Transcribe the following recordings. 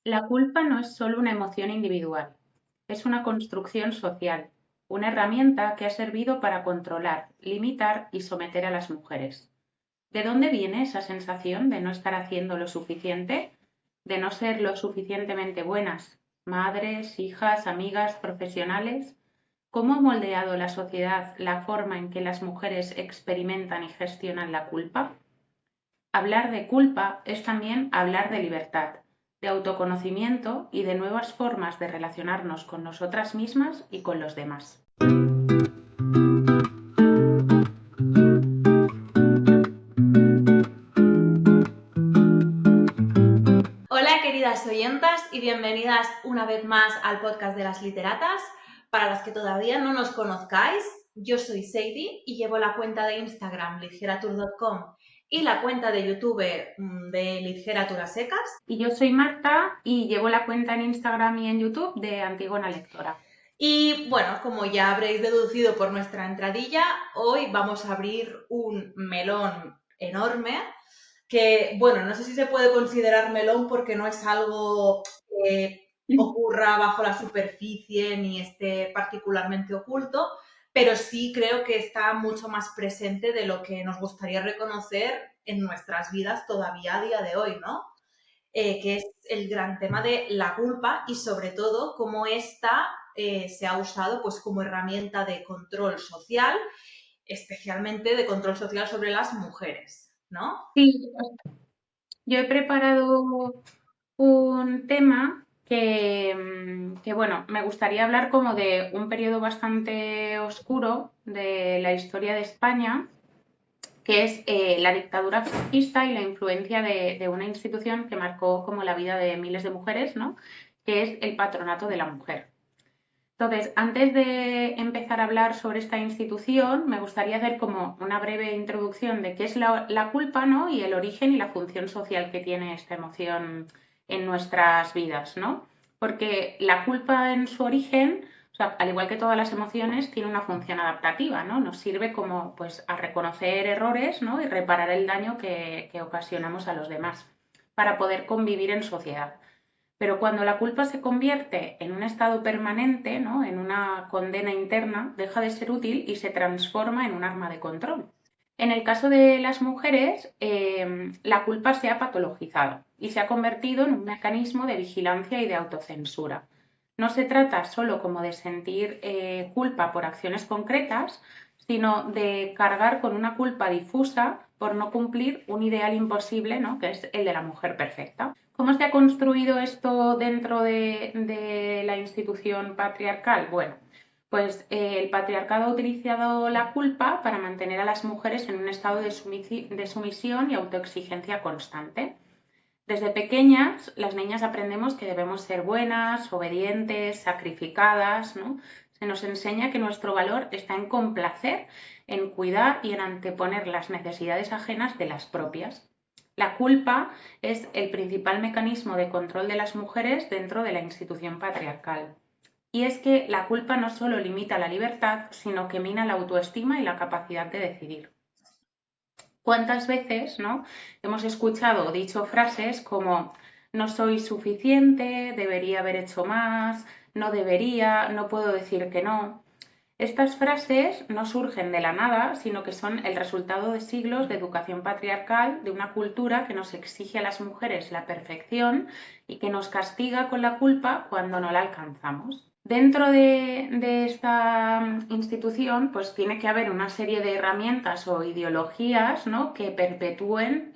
La culpa no es solo una emoción individual, es una construcción social, una herramienta que ha servido para controlar, limitar y someter a las mujeres. ¿De dónde viene esa sensación de no estar haciendo lo suficiente, de no ser lo suficientemente buenas? Madres, hijas, amigas, profesionales. ¿Cómo ha moldeado la sociedad la forma en que las mujeres experimentan y gestionan la culpa? Hablar de culpa es también hablar de libertad, de autoconocimiento y de nuevas formas de relacionarnos con nosotras mismas y con los demás. Hola queridas oyentas y bienvenidas una vez más al podcast de las literatas. Para las que todavía no nos conozcáis, yo soy Sadie y llevo la cuenta de Instagram literatur.com y la cuenta de YouTube de Literatura Secas. Y yo soy Marta y llevo la cuenta en Instagram y en YouTube de Antigona Lectora. Y bueno, como ya habréis deducido por nuestra entradilla, hoy vamos a abrir un melón enorme que, bueno, no sé si se puede considerar melón porque no es algo que ocurra bajo la superficie ni esté particularmente oculto, pero sí creo que está mucho más presente de lo que nos gustaría reconocer en nuestras vidas todavía a día de hoy, ¿no? Que es el gran tema de la culpa y sobre todo cómo esta se ha usado pues como herramienta de control social, especialmente de control social sobre las mujeres, ¿no? Sí, yo he preparado un tema que, bueno, me gustaría hablar como de un periodo bastante oscuro de la historia de España, que es la dictadura franquista y la influencia de una institución que marcó como la vida de miles de mujeres, ¿no? Que es el Patronato de la Mujer. Entonces, antes de empezar a hablar sobre esta institución, me gustaría hacer como una breve introducción de qué es la culpa, ¿no? Y el origen y la función social que tiene esta emoción en nuestras vidas, ¿no? Porque la culpa en su origen, o sea, al igual que todas las emociones, tiene una función adaptativa, ¿no? Nos sirve como pues a reconocer errores, ¿no? Y reparar el daño que ocasionamos a los demás para poder convivir en sociedad. Pero cuando la culpa se convierte en un estado permanente, ¿no? En una condena interna, deja de ser útil y se transforma en un arma de control. En el caso de las mujeres, la culpa se ha patologizado y se ha convertido en un mecanismo de vigilancia y de autocensura. No se trata solo como de sentir culpa por acciones concretas, sino de cargar con una culpa difusa por no cumplir un ideal imposible, ¿no? Que es el de la mujer perfecta. ¿Cómo se ha construido esto dentro de la institución patriarcal? Bueno, pues el patriarcado ha utilizado la culpa para mantener a las mujeres en un estado de sumisión y autoexigencia constante. Desde pequeñas, las niñas aprendemos que debemos ser buenas, obedientes, sacrificadas, ¿no? Se nos enseña que nuestro valor está en complacer, en cuidar y en anteponer las necesidades ajenas de las propias. La culpa es el principal mecanismo de control de las mujeres dentro de la institución patriarcal. Y es que la culpa no solo limita la libertad, sino que mina la autoestima y la capacidad de decidir. ¿Cuántas veces, no, hemos escuchado o dicho frases como no soy suficiente, debería haber hecho más, no debería, no puedo decir que no? Estas frases no surgen de la nada, sino que son el resultado de siglos de educación patriarcal, de una cultura que nos exige a las mujeres la perfección y que nos castiga con la culpa cuando no la alcanzamos. Dentro de esta institución, pues tiene que haber una serie de herramientas o ideologías, ¿no? Que perpetúen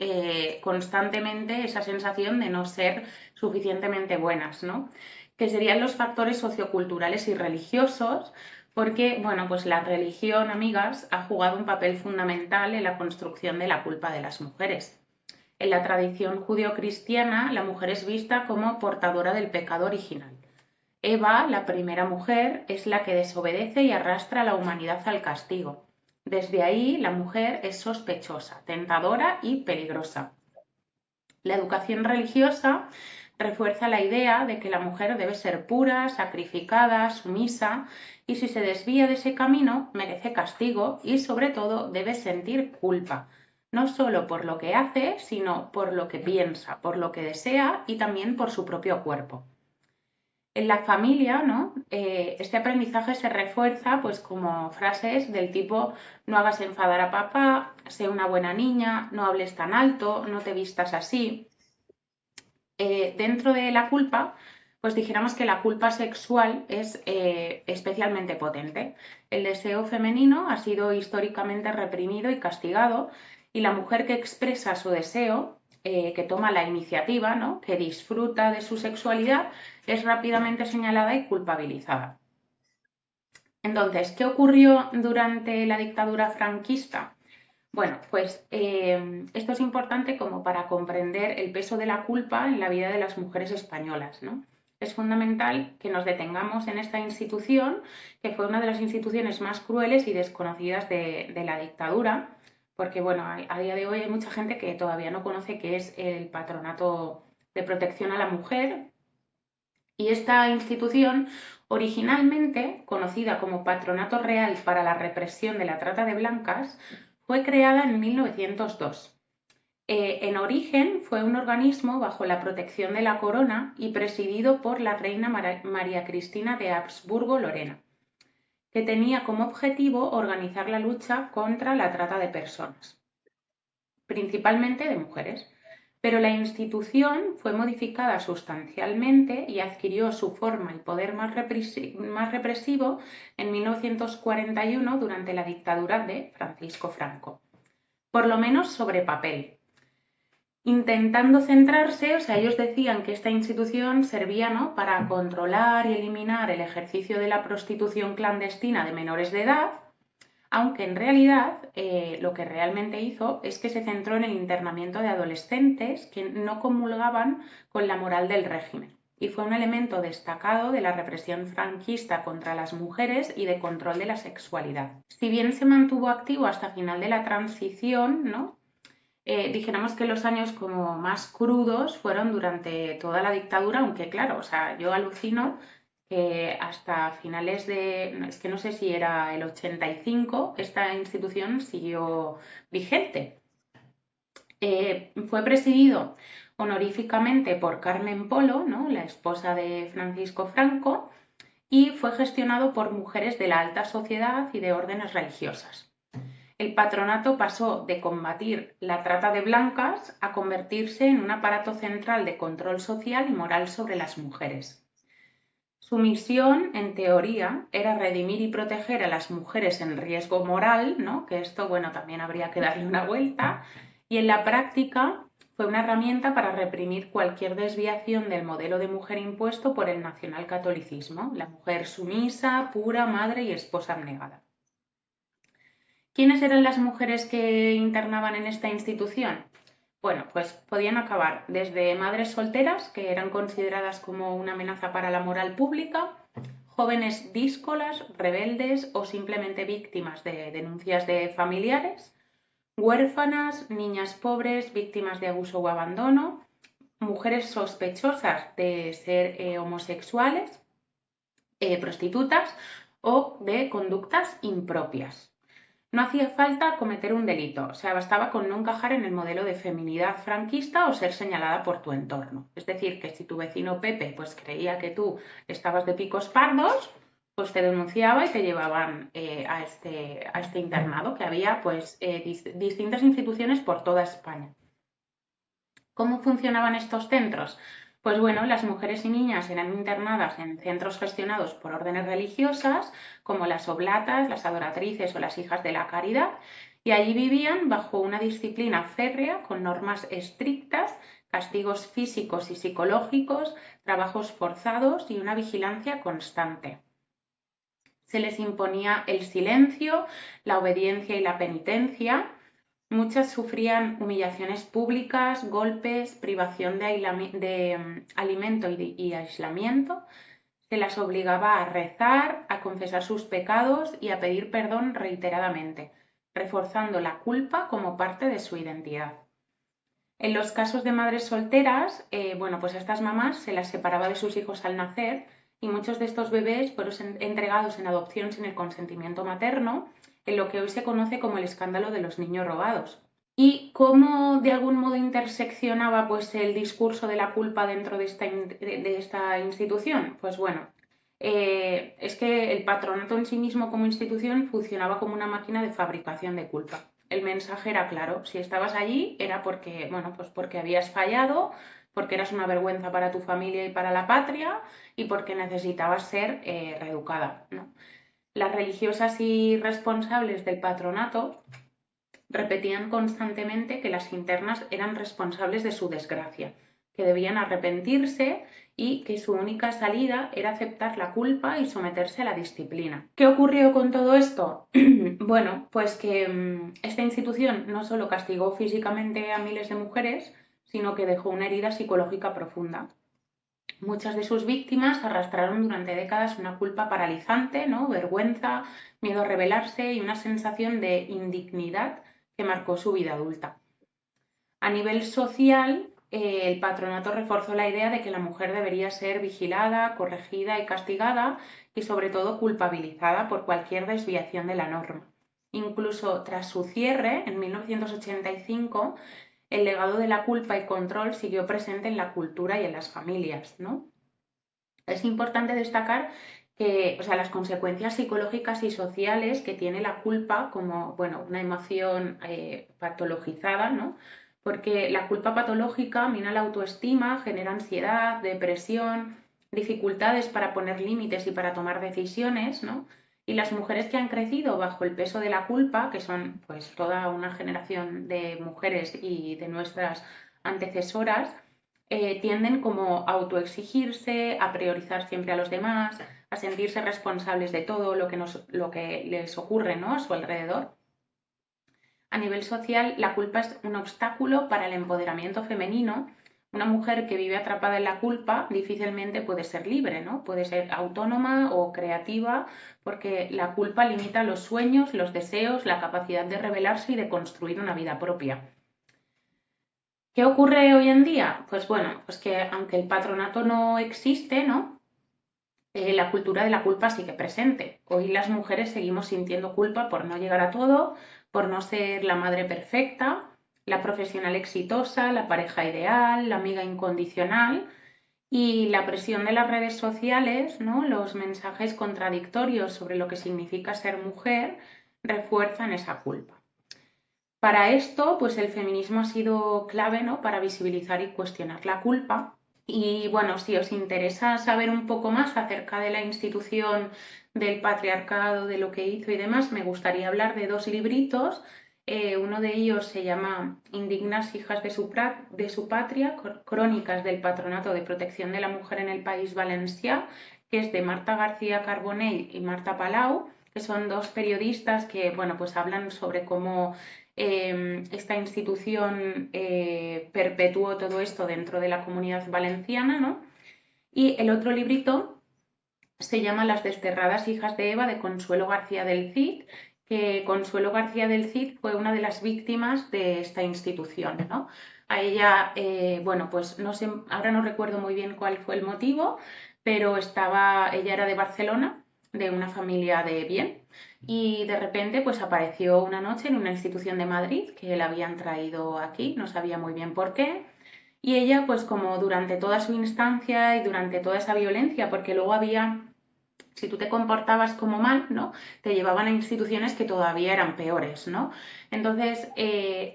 constantemente esa sensación de no ser suficientemente buenas, ¿no? Que serían los factores socioculturales y religiosos, porque, bueno, pues la religión, amigas, ha jugado un papel fundamental en la construcción de la culpa de las mujeres. En la tradición judeocristiana, la mujer es vista como portadora del pecado original. Eva, la primera mujer, es la que desobedece y arrastra a la humanidad al castigo. Desde ahí, la mujer es sospechosa, tentadora y peligrosa. La educación religiosa refuerza la idea de que la mujer debe ser pura, sacrificada, sumisa, y si se desvía de ese camino merece castigo y sobre todo debe sentir culpa. no solo por lo que hace, sino por lo que piensa, por lo que desea y también por su propio cuerpo. En la familia, ¿no? Este aprendizaje se refuerza pues como frases del tipo no hagas enfadar a papá, sé una buena niña, no hables tan alto, no te vistas así. Dentro de la culpa, pues dijéramos que la culpa sexual es especialmente potente. El deseo femenino ha sido históricamente reprimido y castigado, y la mujer que expresa su deseo, que toma la iniciativa, ¿no? Que disfruta de su sexualidad, es rápidamente señalada y culpabilizada. Entonces, ¿qué ocurrió durante la dictadura franquista? Bueno, pues esto es importante como para comprender el peso de la culpa en la vida de las mujeres españolas, ¿no? Es fundamental que nos detengamos en esta institución, que fue una de las instituciones más crueles y desconocidas de la dictadura, porque bueno, a día de hoy hay mucha gente que todavía no conoce qué es el Patronato de Protección a la Mujer, y esta institución, originalmente conocida como Patronato Real para la Represión de la Trata de Blancas, fue creada en 1902. En origen fue un organismo bajo la protección de la corona y presidido por la reina María Cristina de Habsburgo-Lorena, que tenía como objetivo organizar la lucha contra la trata de personas, principalmente de mujeres. Pero la institución fue modificada sustancialmente y adquirió su forma y poder más represivo en 1941 durante la dictadura de Francisco Franco, por lo menos sobre papel. Intentando centrarse, o sea, ellos decían que esta institución servía, ¿no?, para controlar y eliminar el ejercicio de la prostitución clandestina de menores de edad, aunque en realidad lo que realmente hizo es que se centró en el internamiento de adolescentes que no comulgaban con la moral del régimen, y fue un elemento destacado de la represión franquista contra las mujeres y de control de la sexualidad. Si bien se mantuvo activo hasta final de la transición, ¿no?, dijéramos que los años como más crudos fueron durante toda la dictadura, aunque claro, o sea, yo alucino que hasta finales de, es que no sé si era el 85, esta institución siguió vigente. Fue presidido honoríficamente por Carmen Polo, ¿no?, la esposa de Francisco Franco, y fue gestionado por mujeres de la alta sociedad y de órdenes religiosas. El patronato pasó de combatir la trata de blancas a convertirse en un aparato central de control social y moral sobre las mujeres. Su misión, en teoría, era redimir y proteger a las mujeres en riesgo moral, ¿no?, que esto, bueno, también habría que darle una vuelta, y en la práctica fue una herramienta para reprimir cualquier desviación del modelo de mujer impuesto por el nacionalcatolicismo, la mujer sumisa, pura, madre y esposa abnegada. ¿Quiénes eran las mujeres que internaban en esta institución? Bueno, pues podían acabar desde madres solteras, que eran consideradas como una amenaza para la moral pública, jóvenes díscolas, rebeldes o simplemente víctimas de denuncias de familiares, huérfanas, niñas pobres, víctimas de abuso o abandono, mujeres sospechosas de ser homosexuales, prostitutas o de conductas impropias. No hacía falta cometer un delito, o sea, bastaba con no encajar en el modelo de feminidad franquista o ser señalada por tu entorno. Es decir, que si tu vecino Pepe pues creía que tú estabas de picos pardos, pues te denunciaba y te llevaban a este internado, que había pues distintas instituciones por toda España. ¿Cómo funcionaban estos centros? Pues bueno, las mujeres y niñas eran internadas en centros gestionados por órdenes religiosas, como las oblatas, las adoratrices o las hijas de la caridad, y allí vivían bajo una disciplina férrea con normas estrictas, castigos físicos y psicológicos, trabajos forzados y una vigilancia constante. Se les imponía el silencio, la obediencia y la penitencia. Muchas sufrían humillaciones públicas, golpes, privación de alimento y aislamiento. Se las obligaba a rezar, a confesar sus pecados y a pedir perdón reiteradamente, reforzando la culpa como parte de su identidad. En los casos de madres solteras, bueno, pues a estas mamás se las separaba de sus hijos al nacer, y muchos de estos bebés fueron entregados en adopción sin el consentimiento materno, en lo que hoy se conoce como el escándalo de los niños robados. y cómo de algún modo interseccionaba pues el discurso de la culpa dentro de esta institución. Pues bueno, es que el patronato en sí mismo como institución funcionaba como una máquina de fabricación de culpa. El mensaje era claro, si estabas allí era porque, bueno, pues porque habías fallado, porque eras una vergüenza para tu familia y para la patria y porque necesitabas ser reeducada, ¿no? Las religiosas y responsables del patronato repetían constantemente que las internas eran responsables de su desgracia, que debían arrepentirse y que su única salida era aceptar la culpa y someterse a la disciplina. ¿Qué ocurrió con todo esto? Bueno, pues que esta institución no solo castigó físicamente a miles de mujeres, sino que dejó una herida psicológica profunda. Muchas de sus víctimas arrastraron durante décadas una culpa paralizante, ¿no? Vergüenza, miedo a rebelarse y una sensación de indignidad que marcó su vida adulta. A nivel social, el patronato reforzó la idea de que la mujer debería ser vigilada, corregida y castigada y sobre todo culpabilizada por cualquier desviación de la norma. Incluso tras su cierre, en 1985, el legado de la culpa y control siguió presente en la cultura y en las familias, ¿no? Es importante destacar que, o sea, las consecuencias psicológicas y sociales que tiene la culpa como, bueno, una emoción patologizada, ¿no? Porque la culpa patológica mina la autoestima, genera ansiedad, depresión, dificultades para poner límites y para tomar decisiones, ¿no? Y las mujeres que han crecido bajo el peso de la culpa, que son pues toda una generación de mujeres y de nuestras antecesoras, tienden como a autoexigirse, a priorizar siempre a los demás, a sentirse responsables de todo lo que les ocurre, ¿no? A su alrededor. A nivel social, la culpa es un obstáculo para el empoderamiento femenino. Una mujer que vive atrapada en la culpa difícilmente puede ser libre, ¿no? Puede ser autónoma o creativa porque la culpa limita los sueños, los deseos, la capacidad de rebelarse y de construir una vida propia. ¿Qué ocurre hoy en día? Pues bueno, pues que aunque el patronato no existe, ¿no? La cultura de la culpa sigue presente. Hoy las mujeres seguimos sintiendo culpa por no llegar a todo, por no ser la madre perfecta, la profesional exitosa, la pareja ideal, la amiga incondicional y la presión de las redes sociales, ¿no? Los mensajes contradictorios sobre lo que significa ser mujer refuerzan esa culpa. Para esto, pues el feminismo ha sido clave, ¿no? Para visibilizar y cuestionar la culpa. Y bueno, si os interesa saber un poco más acerca de la institución del patriarcado, de lo que hizo y demás, me gustaría hablar de dos libritos. Uno de ellos se llama Indignas hijas de su patria, crónicas del patronato de protección de la mujer en el País Valencià, que es de Marta García Carbonell y Marta Palau, que son dos periodistas que, bueno, pues hablan sobre cómo esta institución perpetuó todo esto dentro de la comunidad valenciana, ¿no? Y el otro librito se llama Las desterradas hijas de Eva de Consuelo García del Cid, que Consuelo García del Cid fue una de las víctimas de esta institución, ¿no? A ella, bueno, pues no sé, ahora no recuerdo muy bien cuál fue el motivo, pero ella era de Barcelona, de una familia de bien, y de repente pues apareció una noche en una institución de Madrid que la habían traído aquí, no sabía muy bien por qué, y ella pues como durante toda su instancia y durante toda esa violencia, porque luego había, si tú te comportabas como mal, ¿no? Te llevaban a instituciones que todavía eran peores, ¿no? Entonces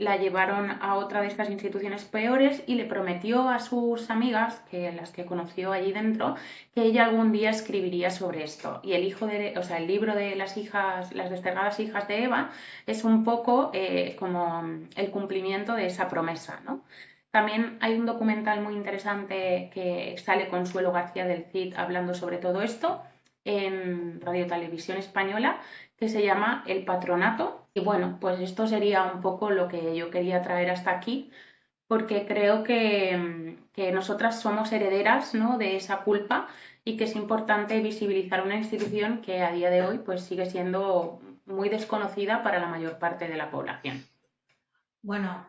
la llevaron a otra de estas instituciones peores y le prometió a sus amigas, que las que conoció allí dentro, que ella algún día escribiría sobre esto. Y o sea, el libro de las hijas, las desterradas hijas de Eva, es un poco como el cumplimiento de esa promesa, ¿no? También hay un documental muy interesante que sale Consuelo García del Cid hablando sobre todo esto en Radio Televisión Española que se llama El Patronato. Y bueno, pues esto sería un poco lo que yo quería traer hasta aquí, porque creo que nosotras somos herederas, ¿no? De esa culpa y que es importante visibilizar una institución que a día de hoy pues sigue siendo muy desconocida para la mayor parte de la población. Bueno,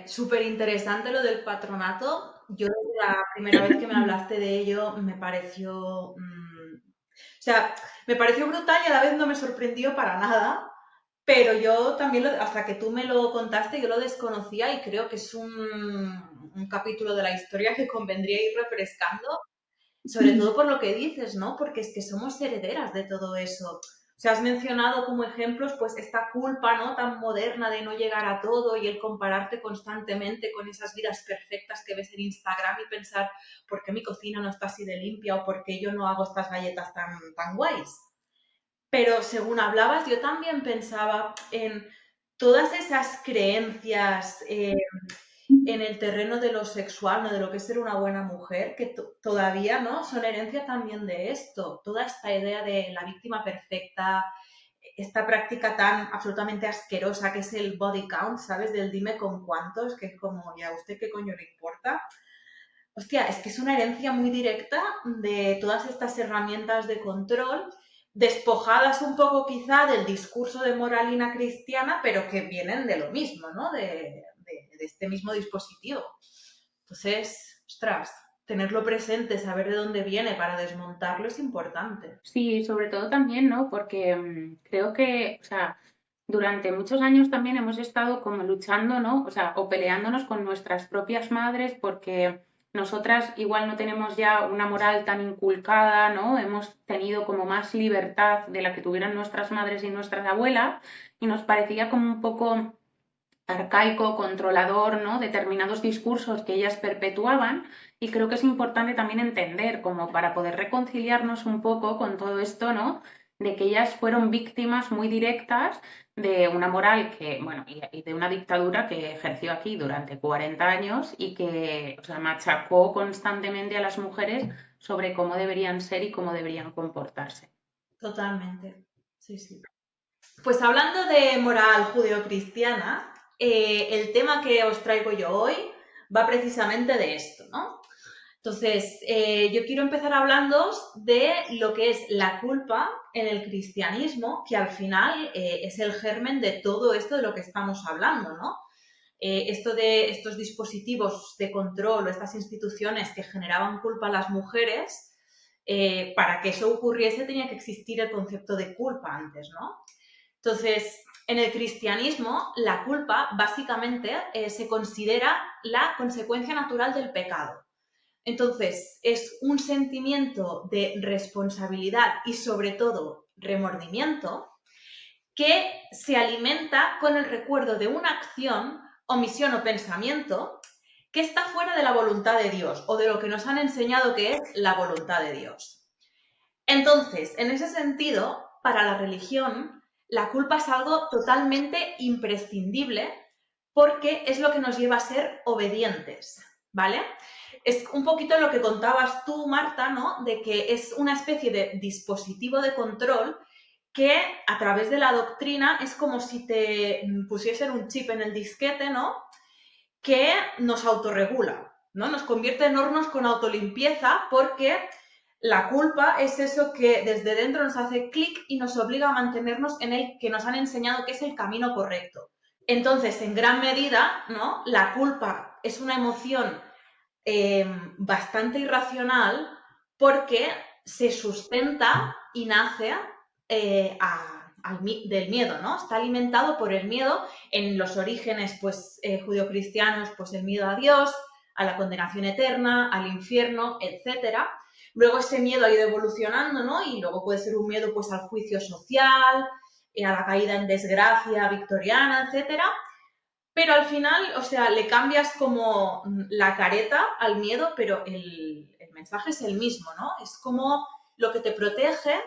súper interesante lo del patronato. Yo desde la primera vez que me hablaste de ello me pareció, o sea, me pareció brutal y a la vez no me sorprendió para nada, Pero yo también, hasta que tú me lo contaste, yo lo desconocía y creo que es un capítulo de la historia que convendría ir refrescando, sobre todo por lo que dices, ¿no? Porque es que somos herederas de todo eso. O sea, has mencionado como ejemplos, pues, esta culpa, ¿no? Tan moderna de no llegar a todo y el compararte constantemente con esas vidas perfectas que ves en Instagram y pensar, ¿por qué mi cocina no está así de limpia o por qué yo no hago estas galletas tan guays? Pero según hablabas, yo también pensaba en todas esas creencias en el terreno de lo sexual, ¿no? De lo que es ser una buena mujer, que todavía, ¿no? Son herencia también de esto. Toda esta idea de la víctima perfecta, esta práctica tan absolutamente asquerosa que es el body count, ¿sabes? Del dime con cuántos, que es como, ¿y a usted qué coño le importa? Hostia, es que es una herencia muy directa de todas estas herramientas de control, despojadas un poco quizá del discurso de moralina cristiana, pero que vienen de lo mismo, ¿no? De este mismo dispositivo. Entonces, ostras, tenerlo presente, saber de dónde viene para desmontarlo es importante. Sí, sobre todo también, ¿no? Porque creo que, o sea, durante muchos años también hemos estado como luchando, ¿no? O sea, o peleándonos con nuestras propias madres porque nosotras igual no tenemos ya una moral tan inculcada, ¿no? Hemos tenido como más libertad de la que tuvieron nuestras madres y nuestras abuelas y nos parecía como un poco arcaico, controlador, ¿no? Determinados discursos que ellas perpetuaban y creo que es importante también entender, como para poder reconciliarnos un poco con todo esto, ¿no? De que ellas fueron víctimas muy directas de una moral que, bueno, y de una dictadura que ejerció aquí durante 40 años y que, o sea, machacó constantemente a las mujeres sobre cómo deberían ser y cómo deberían comportarse. Totalmente. Sí, sí. Pues hablando de moral judeocristiana, el tema que os traigo yo hoy va precisamente de esto, ¿no? Entonces, yo quiero empezar hablando de lo que es la culpa en el cristianismo, que al final es el germen de todo esto de lo que estamos hablando, ¿no? Esto de estos dispositivos de control o estas instituciones que generaban culpa a las mujeres, para que eso ocurriese tenía que existir el concepto de culpa antes, ¿no? Entonces, en el cristianismo, la culpa básicamente se considera la consecuencia natural del pecado. Entonces, es un sentimiento de responsabilidad y sobre todo remordimiento que se alimenta con el recuerdo de una acción, omisión o pensamiento que está fuera de la voluntad de Dios o de lo que nos han enseñado que es la voluntad de Dios. Entonces, en ese sentido, para la religión, la culpa es algo totalmente imprescindible porque es lo que nos lleva a ser obedientes, ¿vale? Es un poquito lo que contabas tú, Marta, ¿no? De que es una especie de dispositivo de control que a través de la doctrina es como si te pusiesen un chip en el disquete, ¿no? Que nos autorregula, ¿no? Nos convierte en hornos con autolimpieza porque la culpa es eso que desde dentro nos hace clic y nos obliga a mantenernos en el que nos han enseñado que es el camino correcto. Entonces, en gran medida, ¿no? La culpa es una emoción bastante irracional porque se sustenta y nace del miedo, ¿no? Está alimentado por el miedo en los orígenes, pues, judeocristianos, pues el miedo a Dios, a la condenación eterna, al infierno, etcétera. Luego ese miedo ha ido evolucionando, ¿no? Y luego puede ser un miedo, pues, al juicio social, a la caída en desgracia victoriana, etcétera. Pero al final, o sea, le cambias como la careta al miedo, pero el mensaje es el mismo, ¿no? Es como lo que te protege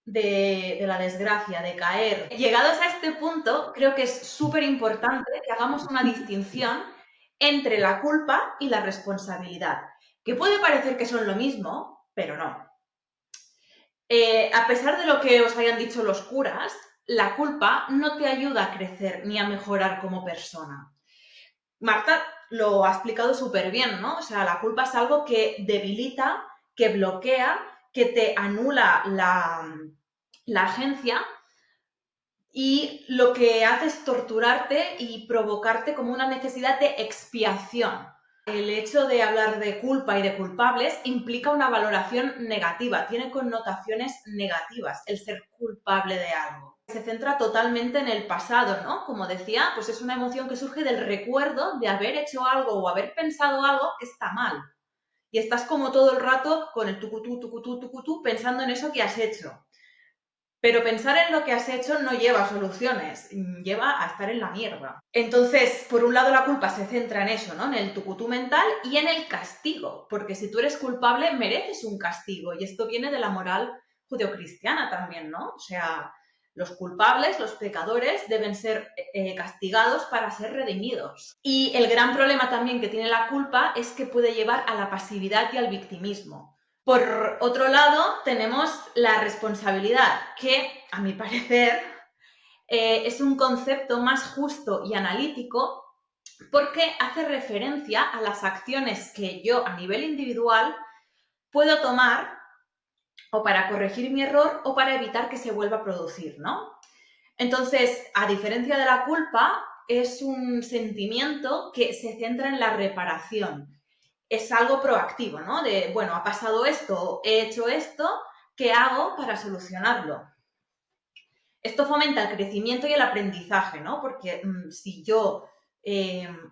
de la desgracia, de caer. Llegados a este punto, creo que es súper importante que hagamos una distinción entre la culpa y la responsabilidad, que puede parecer que son lo mismo, pero no. A pesar de lo que os hayan dicho los curas, la culpa no te ayuda a crecer ni a mejorar como persona. Marta lo ha explicado súper bien, ¿no? O sea, la culpa es algo que debilita, que bloquea, que te anula la agencia y lo que hace es torturarte y provocarte como una necesidad de expiación. El hecho de hablar de culpa y de culpables implica una valoración negativa, tiene connotaciones negativas el ser culpable de algo. se centra totalmente en el pasado, ¿no? Como decía, pues es una emoción que surge del recuerdo de haber hecho algo o haber pensado algo que está mal. Y estás como todo el rato con el tucutú, tucutú, tucutú, pensando en eso que has hecho. Pero pensar en lo que has hecho no lleva soluciones, lleva a estar en la mierda. Entonces, por un lado la culpa se centra en eso, ¿no? En el tucutú mental y en el castigo, porque si tú eres culpable mereces un castigo y esto viene de la moral judeocristiana también, ¿no? O sea, los culpables, los pecadores deben ser castigados para ser redimidos. Y el gran problema también que tiene la culpa es que puede llevar a la pasividad y al victimismo. Por otro lado, tenemos la responsabilidad, que a mi parecer es un concepto más justo y analítico porque hace referencia a las acciones que yo a nivel individual puedo tomar o para corregir mi error o para evitar que se vuelva a producir, ¿no? Entonces, a diferencia de la culpa, es un sentimiento que se centra en la reparación. Es algo proactivo, ¿no? De, bueno, ha pasado esto, he hecho esto, ¿qué hago para solucionarlo? Esto fomenta el crecimiento y el aprendizaje, ¿no? Porque si yo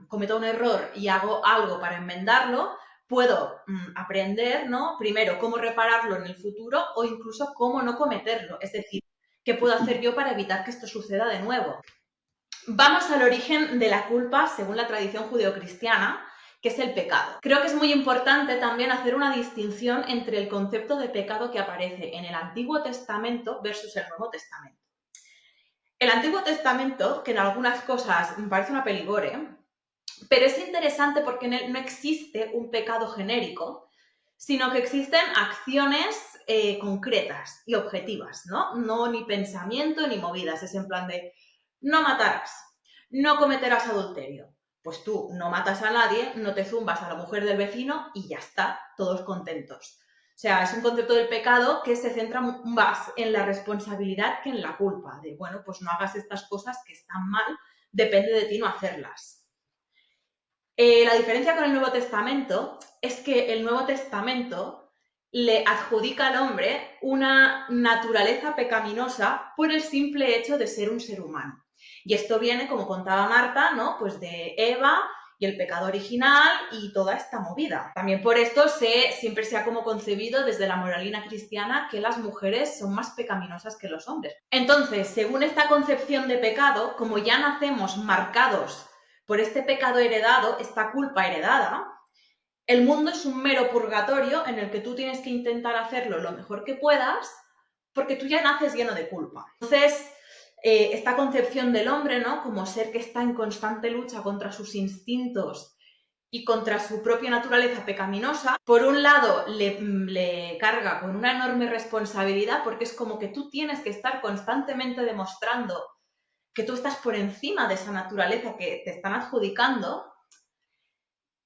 cometo un error y hago algo para enmendarlo, puedo aprender, ¿no? Primero, cómo repararlo en el futuro o incluso cómo no cometerlo. Es decir, ¿qué puedo hacer yo para evitar que esto suceda de nuevo? Vamos al origen de la culpa según la tradición judeocristiana, que es el pecado. Creo que es muy importante también hacer una distinción entre el concepto de pecado que aparece en el Antiguo Testamento versus el Nuevo Testamento. El Antiguo Testamento, que en algunas cosas me parece una peligore, pero es interesante porque en él no existe un pecado genérico, sino que existen acciones concretas y objetivas, ¿no? No ni pensamiento ni movidas, es en plan de no matarás, no cometerás adulterio. Pues tú no matas a nadie, no te zumbas a la mujer del vecino y ya está, todos contentos. O sea, es un concepto del pecado que se centra más en la responsabilidad que en la culpa, de, bueno, pues no hagas estas cosas que están mal, depende de ti no hacerlas. La diferencia con el Nuevo Testamento es que el Nuevo Testamento le adjudica al hombre una naturaleza pecaminosa por el simple hecho de ser un ser humano. Y esto viene, como contaba Marta, ¿no? Pues de Eva y el pecado original y toda esta movida. También por esto siempre se ha como concebido desde la moralina cristiana que las mujeres son más pecaminosas que los hombres. Entonces, según esta concepción de pecado, como ya nacemos marcados por este pecado heredado, esta culpa heredada, el mundo es un mero purgatorio en el que tú tienes que intentar hacerlo lo mejor que puedas porque tú ya naces lleno de culpa. Entonces, esta concepción del hombre, ¿no? Como ser que está en constante lucha contra sus instintos y contra su propia naturaleza pecaminosa, por un lado le carga con una enorme responsabilidad porque es como que tú tienes que estar constantemente demostrando que tú estás por encima de esa naturaleza que te están adjudicando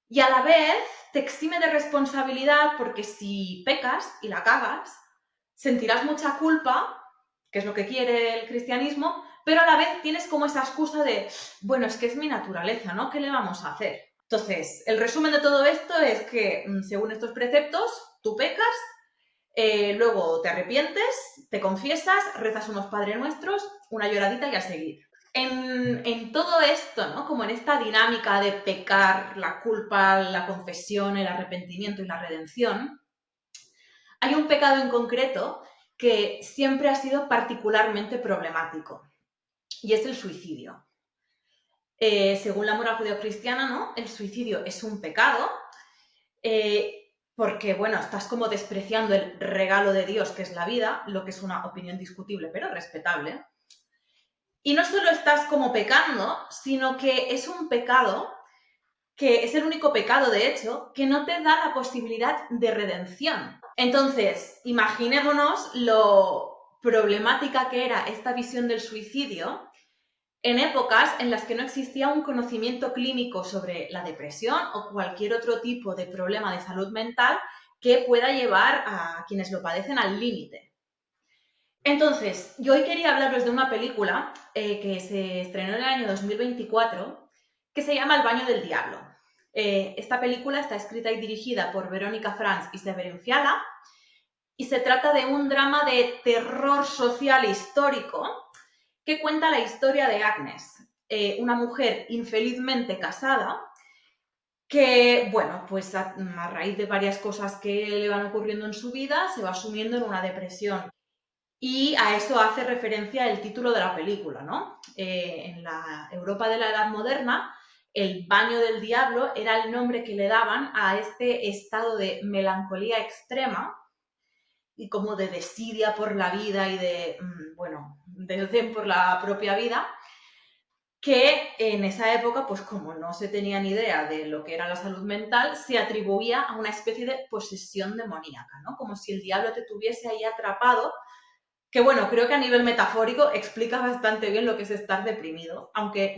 y a la vez te exime de responsabilidad porque si pecas y la cagas, sentirás mucha culpa, que es lo que quiere el cristianismo, pero a la vez tienes como esa excusa de, bueno, es que es mi naturaleza, ¿no? ¿Qué le vamos a hacer? Entonces, el resumen de todo esto es que, según estos preceptos, tú pecas, luego te arrepientes, te confiesas, rezas unos Padre Nuestros, una lloradita y a seguir. En todo esto, ¿no? Como en esta dinámica de pecar, la culpa, la confesión, el arrepentimiento y la redención, hay un pecado en concreto que siempre ha sido particularmente problemático y es el suicidio. Según la moral judeocristiana, ¿no? El suicidio es un pecado porque, bueno, estás como despreciando el regalo de Dios que es la vida, lo que es una opinión discutible pero respetable. Y no solo estás como pecando, sino que es un pecado que es el único pecado, de hecho, que no te da la posibilidad de redención. Entonces, imaginémonos lo problemática que era esta visión del suicidio en épocas en las que no existía un conocimiento clínico sobre la depresión o cualquier otro tipo de problema de salud mental que pueda llevar a quienes lo padecen al límite. Entonces, yo hoy quería hablaros de una película que se estrenó en el año 2024 que se llama El baño del diablo. Esta película está escrita y dirigida por Verónica Franz y Severin Fiala y se trata de un drama de terror social histórico que cuenta la historia de Agnes, una mujer infelizmente casada que, bueno, pues a raíz de varias cosas que le van ocurriendo en su vida, se va sumiendo en una depresión. Y a eso hace referencia el título de la película, ¿no? En la Europa de la Edad Moderna, el baño del diablo era el nombre que le daban a este estado de melancolía extrema y como de desidia por la vida y de, bueno, desdén por la propia vida, que en esa época, pues como no se tenía ni idea de lo que era la salud mental, se atribuía a una especie de posesión demoníaca, ¿no? Como si el diablo te tuviese ahí atrapado, que bueno, creo que a nivel metafórico explica bastante bien lo que es estar deprimido, aunque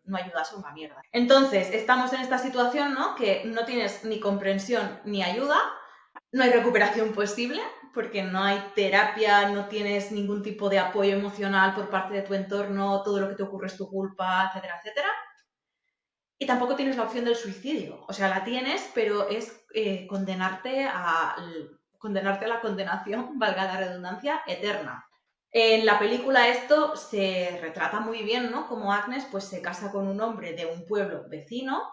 no ayudas a una mierda. Entonces, estamos en esta situación, ¿no? Que no tienes ni comprensión ni ayuda, no hay recuperación posible porque no hay terapia, no tienes ningún tipo de apoyo emocional por parte de tu entorno, todo lo que te ocurre es tu culpa, etcétera, etcétera. Y tampoco tienes la opción del suicidio. O sea, la tienes, pero es condenarte a la condenación, valga la redundancia, eterna. En la película esto se retrata muy bien, ¿no? Como Agnes pues se casa con un hombre de un pueblo vecino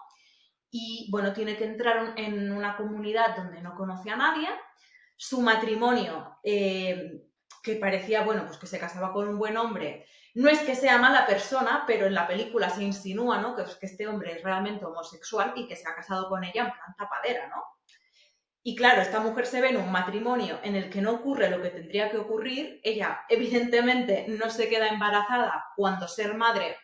y, bueno, tiene que entrar en una comunidad donde no conoce a nadie. Su matrimonio, que parecía, bueno, pues que se casaba con un buen hombre, no es que sea mala persona, pero en la película se insinúa, ¿no? Que este hombre es realmente homosexual y que se ha casado con ella en plan tapadera, ¿no? Y claro, esta mujer se ve en un matrimonio en el que no ocurre lo que tendría que ocurrir. Ella, evidentemente, no se queda embarazada cuando ser madre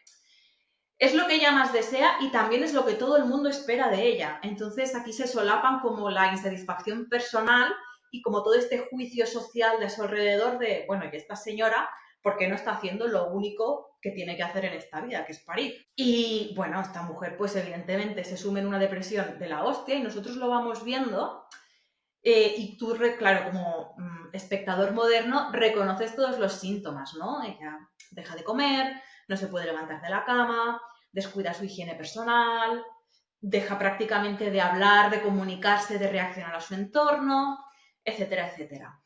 es lo que ella más desea y también es lo que todo el mundo espera de ella. Entonces aquí se solapan como la insatisfacción personal y como todo este juicio social de su alrededor de, bueno, y esta señora, ¿por qué no está haciendo lo único que tiene que hacer en esta vida, que es parir? Y bueno, esta mujer pues evidentemente se sume en una depresión de la hostia y nosotros lo vamos viendo y tú, claro, como espectador moderno, reconoces todos los síntomas, ¿no? Ella deja de comer, no se puede levantar de la cama, descuida su higiene personal, deja prácticamente de hablar, de comunicarse, de reaccionar a su entorno, etcétera, etcétera.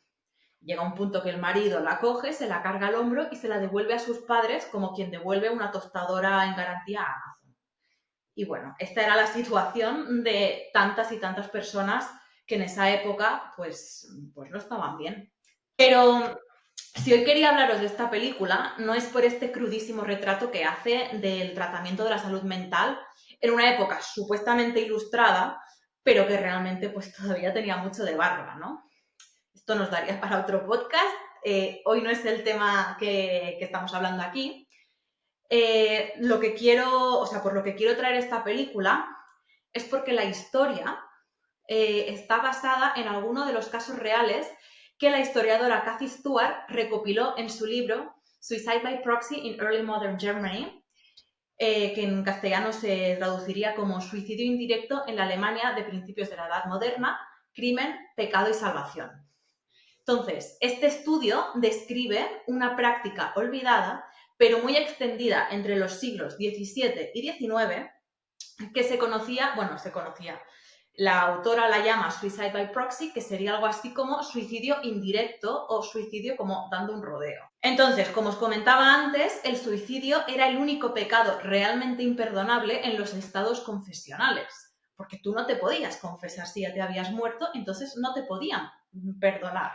Llega un punto que el marido la coge, se la carga al hombro y se la devuelve a sus padres como quien devuelve una tostadora en garantía a Amazon. Y bueno, esta era la situación de tantas y tantas personas que en esa época pues no estaban bien. Pero si hoy quería hablaros de esta película, no es por este crudísimo retrato que hace del tratamiento de la salud mental en una época supuestamente ilustrada, pero que realmente pues todavía tenía mucho de bárbara, ¿no? Esto nos daría para otro podcast. Hoy no es el tema que estamos hablando aquí, lo que quiero, o sea, por lo que quiero traer esta película es porque la historia está basada en alguno de los casos reales que la historiadora Kathy Stewart recopiló en su libro Suicide by Proxy in Early Modern Germany, que en castellano se traduciría como Suicidio indirecto en la Alemania de principios de la Edad Moderna, crimen, pecado y salvación. Entonces, este estudio describe una práctica olvidada, pero muy extendida entre los siglos XVII y XIX, que se conocía, la autora la llama suicide by proxy, que sería algo así como suicidio indirecto o suicidio como dando un rodeo. Entonces, como os comentaba antes, el suicidio era el único pecado realmente imperdonable en los estados confesionales, porque tú no te podías confesar si ya te habías muerto, entonces no te podían perdonar.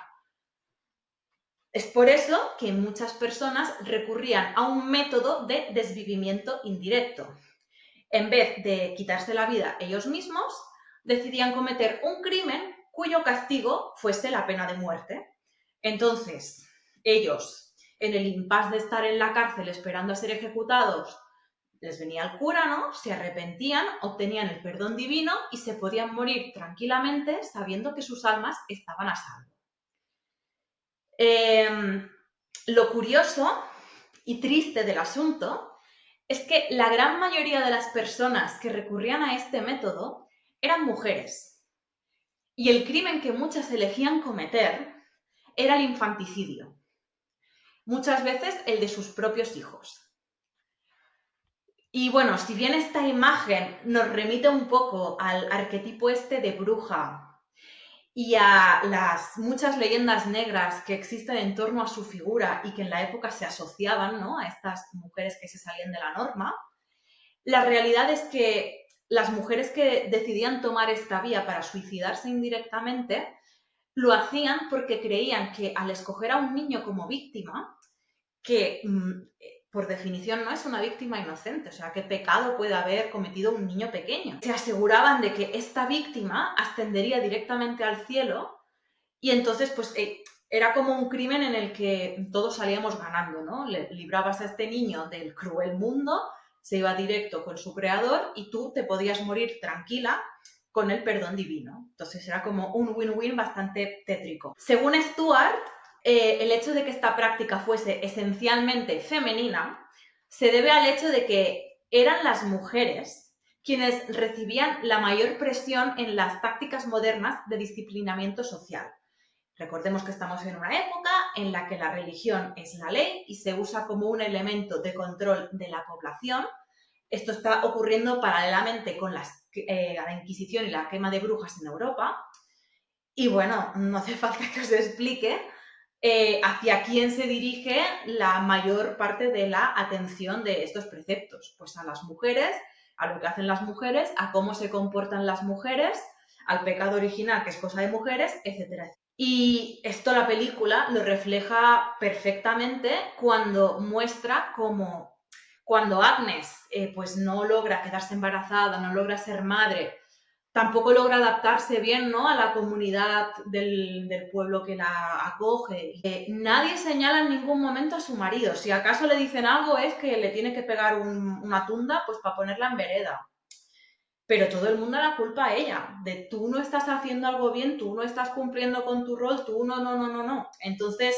Es por eso que muchas personas recurrían a un método de desvivimiento indirecto. En vez de quitarse la vida ellos mismos, decidían cometer un crimen cuyo castigo fuese la pena de muerte. Entonces, ellos, en el impasse de estar en la cárcel esperando a ser ejecutados, les venía el cura, ¿no? Se arrepentían, obtenían el perdón divino y se podían morir tranquilamente sabiendo que sus almas estaban a salvo. Lo curioso y triste del asunto es que la gran mayoría de las personas que recurrían a este método eran mujeres. Y el crimen que muchas elegían cometer era el infanticidio. Muchas veces el de sus propios hijos. Y bueno, si bien esta imagen nos remite un poco al arquetipo este de bruja y a las muchas leyendas negras que existen en torno a su figura y que en la época se asociaban, ¿no?, a estas mujeres que se salían de la norma, la realidad es que las mujeres que decidían tomar esta vía para suicidarse indirectamente lo hacían porque creían que al escoger a un niño como víctima, que por definición no es una víctima inocente, o sea, ¿qué pecado puede haber cometido un niño pequeño? Se aseguraban de que esta víctima ascendería directamente al cielo y entonces pues era como un crimen en el que todos salíamos ganando, ¿no? Le librabas a este niño del cruel mundo, se iba directo con su creador y tú te podías morir tranquila con el perdón divino. Entonces era como un win-win bastante tétrico. Según Stuart, el hecho de que esta práctica fuese esencialmente femenina se debe al hecho de que eran las mujeres quienes recibían la mayor presión en las tácticas modernas de disciplinamiento social. Recordemos que estamos en una época en la que la religión es la ley y se usa como un elemento de control de la población. Esto está ocurriendo paralelamente con la Inquisición y la quema de brujas en Europa. Y bueno, no hace falta que os explique hacia quién se dirige la mayor parte de la atención de estos preceptos. Pues a las mujeres, a lo que hacen las mujeres, a cómo se comportan las mujeres, al pecado original, que es cosa de mujeres, etcétera. Y esto la película lo refleja perfectamente cuando muestra cómo cuando Agnes pues no logra quedarse embarazada, no logra ser madre, tampoco logra adaptarse bien, ¿no?, a la comunidad del pueblo que la acoge. Nadie señala en ningún momento a su marido. Si acaso le dicen algo es que le tiene que pegar una tunda pues para ponerla en vereda. Pero todo el mundo la culpa a ella, de tú no estás haciendo algo bien, tú no estás cumpliendo con tu rol, tú no. Entonces,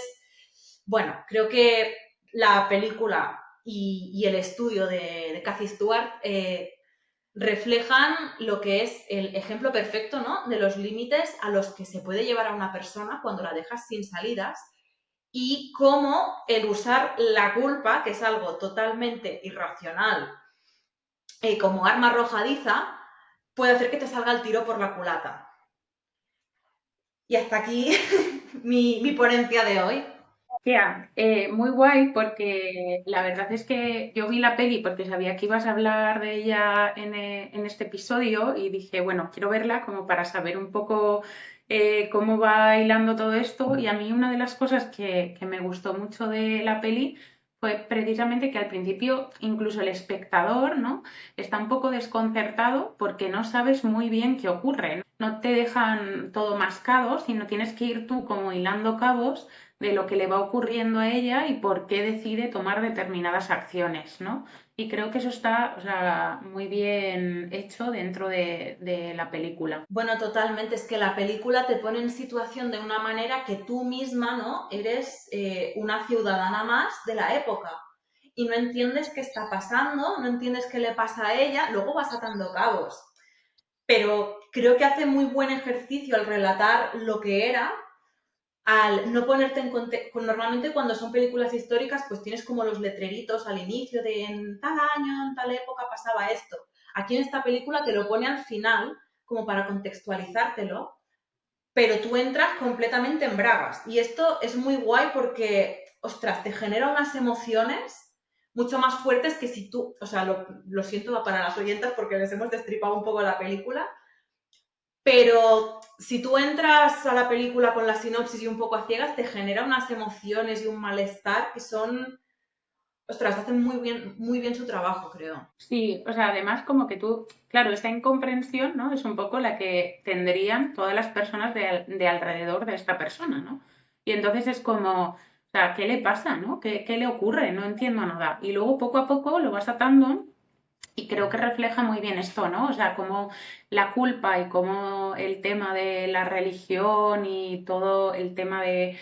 bueno, creo que la película y el estudio de Cathy Stewart reflejan lo que es el ejemplo perfecto, ¿no?, de los límites a los que se puede llevar a una persona cuando la dejas sin salidas y cómo el usar la culpa, que es algo totalmente irracional, como arma arrojadiza, puede hacer que te salga el tiro por la culata. Y hasta aquí mi ponencia de hoy. Tía, muy guay porque la verdad es que yo vi la peli porque sabía que ibas a hablar de ella en este episodio y dije, bueno, quiero verla como para saber un poco cómo va hilando todo esto. Y a mí una de las cosas que me gustó mucho de la peli fue precisamente que al principio incluso el espectador, ¿no?, está un poco desconcertado porque no sabes muy bien qué ocurre, ¿no? No te dejan todo mascado, sino tienes que ir tú como hilando cabos de lo que le va ocurriendo a ella y por qué decide tomar determinadas acciones, ¿no? Y creo que eso está, o sea, muy bien hecho dentro de la película. Bueno, totalmente. Es que la película te pone en situación de una manera que tú misma, ¿no?, eres una ciudadana más de la época. Y no entiendes qué está pasando, no entiendes qué le pasa a ella, luego vas atando cabos. Pero creo que hace muy buen ejercicio al relatar lo que era, al no ponerte en contexto. Normalmente cuando son películas históricas, pues tienes como los letreritos al inicio de en tal año, en tal época pasaba esto. Aquí en esta película te lo pone al final, como para contextualizártelo, pero tú entras completamente en bragas. Y esto es muy guay porque, ostras, te genera unas emociones mucho más fuertes que si tú, o sea, lo siento para las oyentas porque les hemos destripado un poco la película, pero si tú entras a la película con la sinopsis y un poco a ciegas, te genera unas emociones y un malestar que son, ostras, hacen muy bien su trabajo, creo. Sí, o sea, además como que tú, claro, esta incomprensión, ¿no?, es un poco la que tendrían todas las personas de alrededor de esta persona, ¿no? Y entonces es como, o sea, ¿qué le pasa, no? ¿Qué le ocurre? No entiendo nada. Y luego poco a poco lo vas atando. Y creo que refleja muy bien esto, ¿no? O sea, cómo la culpa y cómo el tema de la religión y todo el tema de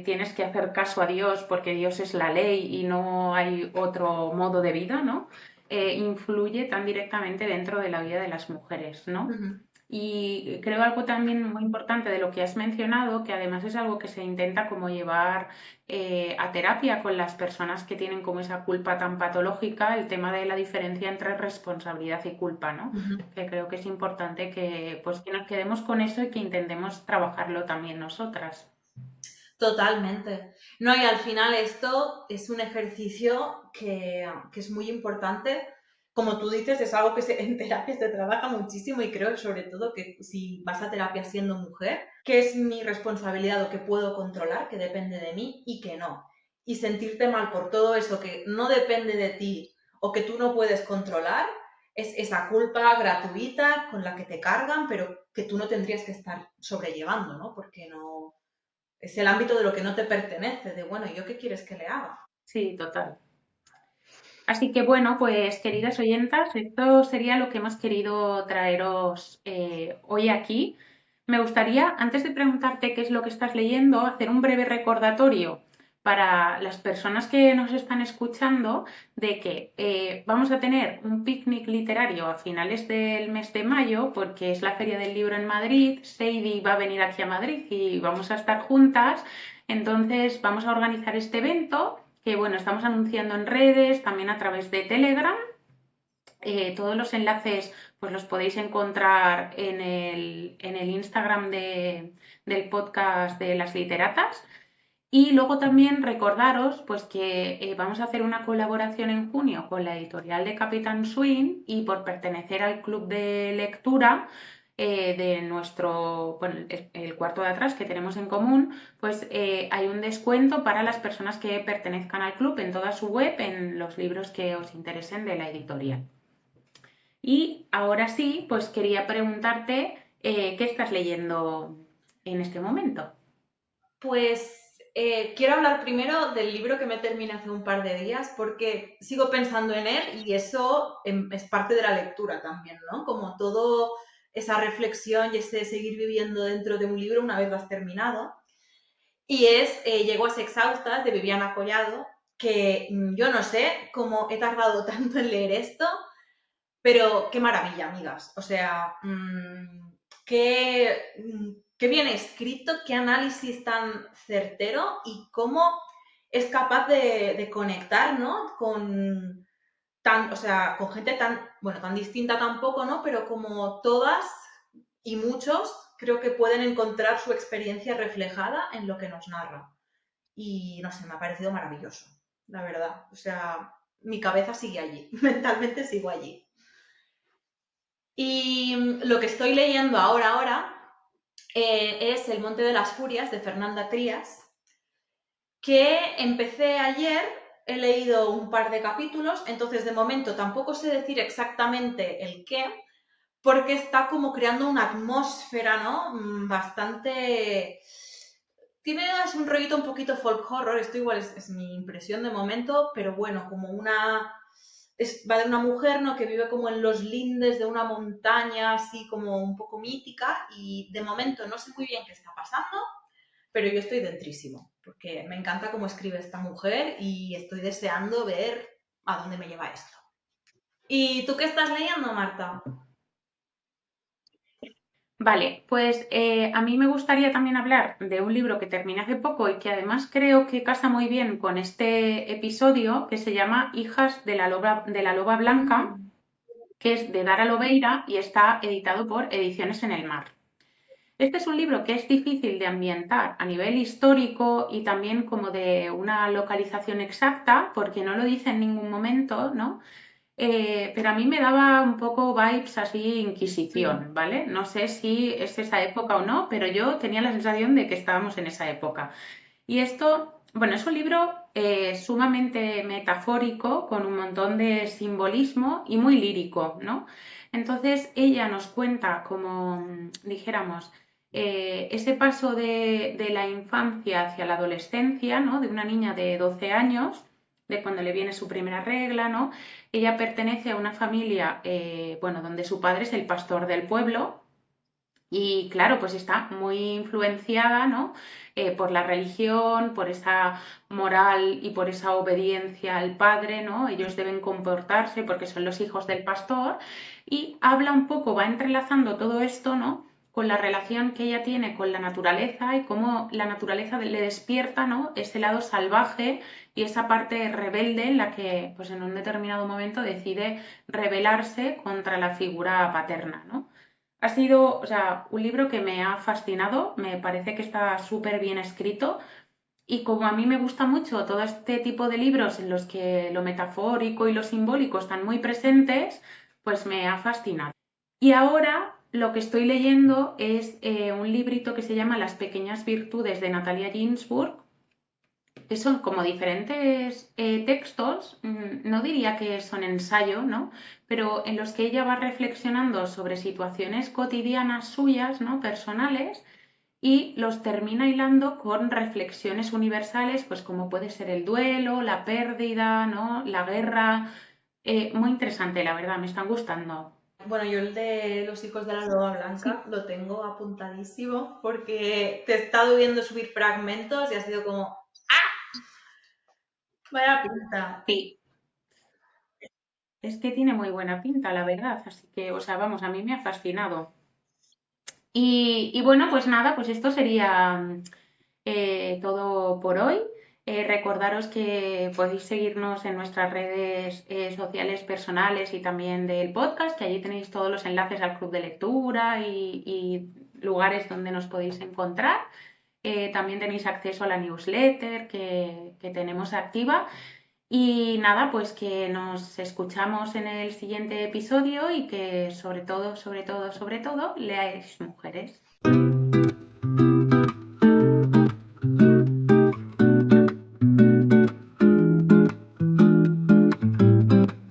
tienes que hacer caso a Dios porque Dios es la ley y no hay otro modo de vida, ¿no? Influye tan directamente dentro de la vida de las mujeres, ¿no? Ujú. Y creo algo también muy importante de lo que has mencionado, que además es algo que se intenta como llevar a terapia con las personas que tienen como esa culpa tan patológica, el tema de la diferencia entre responsabilidad y culpa, ¿no? Ujú. Que creo que es importante que, pues, que nos quedemos con eso y que intentemos trabajarlo también nosotras. Totalmente. No, y al final esto es un ejercicio que es muy importante. Como tú dices, es algo que en terapia se trabaja muchísimo y creo sobre todo que si vas a terapia siendo mujer, que es mi responsabilidad o que puedo controlar, que depende de mí y que no. Y sentirte mal por todo eso que no depende de ti o que tú no puedes controlar, es esa culpa gratuita con la que te cargan, pero que tú no tendrías que estar sobrellevando, ¿no? Porque no, es el ámbito de lo que no te pertenece, de bueno, ¿y yo qué quieres que le haga? Sí, total. Así que bueno, pues queridas oyentas, esto sería lo que hemos querido traeros hoy aquí. Me gustaría, antes de preguntarte qué es lo que estás leyendo, hacer un breve recordatorio para las personas que nos están escuchando de que vamos a tener un picnic literario a finales del mes de mayo, porque es la Feria del Libro en Madrid. Sadie va a venir aquí a Madrid y vamos a estar juntas. Entonces vamos a organizar este evento que bueno, estamos anunciando en redes, también a través de Telegram. Todos los enlaces pues los podéis encontrar en el Instagram del podcast de las literatas. Y luego también recordaros pues que vamos a hacer una colaboración en junio con la editorial de Capitán Swing y por pertenecer al club de lectura de nuestro, bueno, el cuarto de atrás que tenemos en común, pues hay un descuento para las personas que pertenezcan al club en toda su web, en los libros que os interesen de la editorial. Y ahora sí, pues quería preguntarte qué estás leyendo en este momento. Pues quiero hablar primero del libro que me terminé hace un par de días porque sigo pensando en él y eso es parte de la lectura también, ¿no? Como todo esa reflexión y ese seguir viviendo dentro de un libro una vez lo has terminado. Y es Yeguas exhaustas de Viviana Collado, que yo no sé cómo he tardado tanto en leer esto, pero qué maravilla, amigas. O sea, qué bien escrito, qué análisis tan certero y cómo es capaz de conectar, ¿no? O sea, con gente tan, bueno, tan distinta tampoco, ¿no? Pero como todas y muchos creo que pueden encontrar su experiencia reflejada en lo que nos narra. Y no sé, me ha parecido maravilloso, la verdad. O sea, mi cabeza sigue allí, mentalmente sigo allí. Y lo que estoy leyendo ahora es El Monte de las Furias de Fernanda Trías, que empecé ayer, he leído un par de capítulos, entonces de momento tampoco sé decir exactamente el qué, porque está como creando una atmósfera, ¿no? Bastante... Tiene es un rollito un poquito folk horror, esto igual es mi impresión de momento, pero bueno, como una va de una mujer, ¿no? Que vive como en los lindes de una montaña, así como un poco mítica, y de momento no sé muy bien qué está pasando, pero yo estoy dentrísimo, porque me encanta cómo escribe esta mujer y estoy deseando ver a dónde me lleva esto. ¿Y tú qué estás leyendo, Marta? Vale, pues a mí me gustaría también hablar de un libro que terminé hace poco y que además creo que casa muy bien con este episodio, que se llama Hijas de la Loba Blanca, que es de Dara Lobeira y está editado por Ediciones en el Mar. Este es un libro que es difícil de ambientar a nivel histórico y también como de una localización exacta, porque no lo dice en ningún momento, ¿no? Pero a mí me daba un poco vibes así Inquisición, ¿vale? No sé si es esa época o no, pero yo tenía la sensación de que estábamos en esa época. Y esto, bueno, es un libro sumamente metafórico, con un montón de simbolismo y muy lírico, ¿no? Entonces ella nos cuenta, como dijéramos, ese paso de la infancia hacia la adolescencia, ¿no? De una niña de 12 años, de cuando le viene su primera regla, ¿no? Ella pertenece a una familia, bueno, donde su padre es el pastor del pueblo Y claro, pues está muy influenciada, ¿no? Por la religión, por esa moral y por esa obediencia al padre, ¿no? Ellos deben comportarse porque son los hijos del pastor. Y habla un poco, va entrelazando todo esto, ¿no? Con la relación que ella tiene con la naturaleza y cómo la naturaleza le despierta, ¿no? Ese lado salvaje y esa parte rebelde en la que, pues en un determinado momento decide rebelarse contra la figura paterna, ¿no? Ha sido, o sea, un libro que me ha fascinado, me parece que está súper bien escrito y como a mí me gusta mucho todo este tipo de libros en los que lo metafórico y lo simbólico están muy presentes, pues me ha fascinado. Y ahora lo que estoy leyendo es un librito que se llama Las pequeñas virtudes de Natalia Ginsburg, que son como diferentes textos, no diría que son ensayo, ¿no? Pero en los que ella va reflexionando sobre situaciones cotidianas suyas, ¿no? Personales, y los termina hilando con reflexiones universales, pues como puede ser el duelo, la pérdida, ¿no? La guerra. Muy interesante, la verdad, me están gustando. Bueno, yo el de Los hijos de la loba blanca Sí, lo tengo apuntadísimo porque te he estado viendo subir fragmentos y ha sido como, vaya pinta. sí, es que tiene muy buena pinta, la verdad, así que, o sea, vamos, a mí me ha fascinado. Y bueno, pues nada, pues esto sería todo por hoy. Recordaros que podéis seguirnos en nuestras redes sociales personales y también del podcast, que allí tenéis todos los enlaces al club de lectura y lugares donde nos podéis encontrar. También tenéis acceso a la newsletter que tenemos activa. Y nada, pues que nos escuchamos en el siguiente episodio y que sobre todo, sobre todo, sobre todo, leáis mujeres.